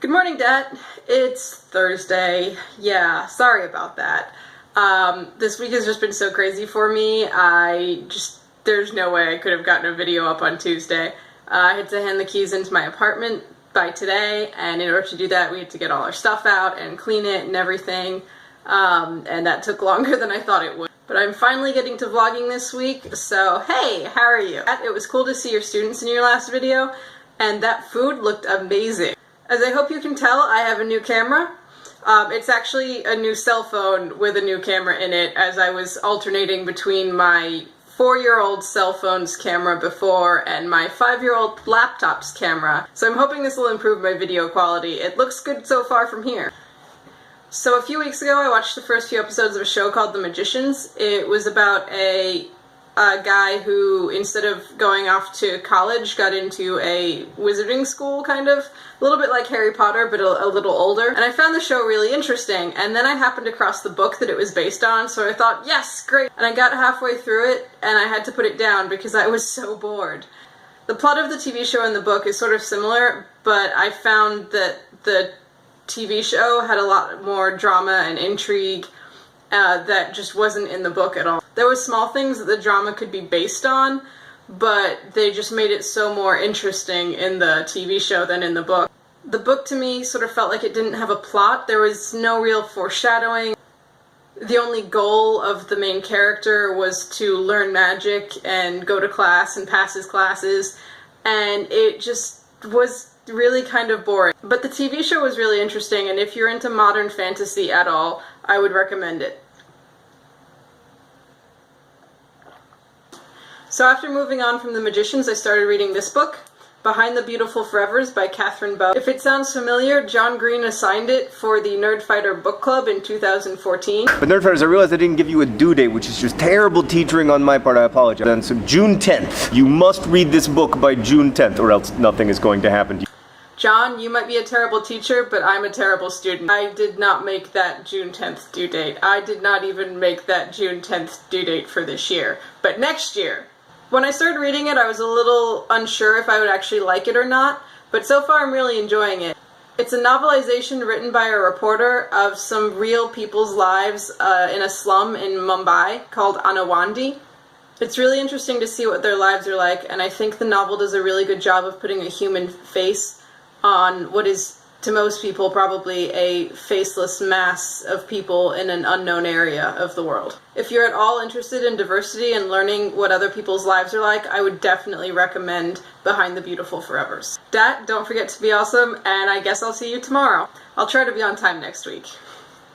Good morning, Dad. It's Thursday. Yeah, sorry about that. This week has just been so crazy for me. There's no way I could have gotten a video up on Tuesday. I had to hand the keys into my apartment by today, and in order to do that, we had to get all our stuff out and clean it and everything. And that took longer than I thought it would. But I'm finally getting to vlogging this week, so hey, how are you? It was cool to see your students in your last video, and that food looked amazing. As I hope you can tell, I have a new camera. It's actually a new cell phone with a new camera in it, as I was alternating between my 4-year-old cell phone's camera before and my 5-year-old laptop's camera. So I'm hoping this will improve my video quality. It looks good so far from here. So a few weeks ago I watched the first few episodes of a show called The Magicians. It was about a guy who, instead of going off to college, got into a wizarding school, kind of. A little bit like Harry Potter, but a little older. And I found the show really interesting, and then I happened across the book that it was based on, so I thought, yes, great! And I got halfway through it, and I had to put it down because I was so bored. The plot of the TV show and the book is sort of similar, but I found that the TV show had a lot more drama and intrigue that just wasn't in the book at all. There were small things that the drama could be based on, but they just made it so more interesting in the TV show than in the book. The book to me sort of felt like it didn't have a plot. There was no real foreshadowing. The only goal of the main character was to learn magic and go to class and pass his classes, and it just was really kind of boring. But the TV show was really interesting, and if you're into modern fantasy at all, I would recommend it. So after moving on from The Magicians, I started reading this book, Behind the Beautiful Forevers by Catherine Bow. If it sounds familiar, John Green assigned it for the Nerdfighter Book Club in 2014. But Nerdfighters, I realized I didn't give you a due date, which is just terrible teetering on my part. I apologize. And so June 10th. You must read this book by June 10th, or else nothing is going to happen to you. John, you might be a terrible teacher, but I'm a terrible student. I did not make that June 10th due date. I did not even make that June 10th due date for this year. But next year! When I started reading it, I was a little unsure if I would actually like it or not, but so far I'm really enjoying it. It's a novelization written by a reporter of some real people's lives in a slum in Mumbai called Anawandi. It's really interesting to see what their lives are like, and I think the novel does a really good job of putting a human face on what is, to most people, probably a faceless mass of people in an unknown area of the world. If you're at all interested in diversity and learning what other people's lives are like, I would definitely recommend Behind the Beautiful Forevers. Dad, don't forget to be awesome, and I guess I'll see you tomorrow. I'll try to be on time next week.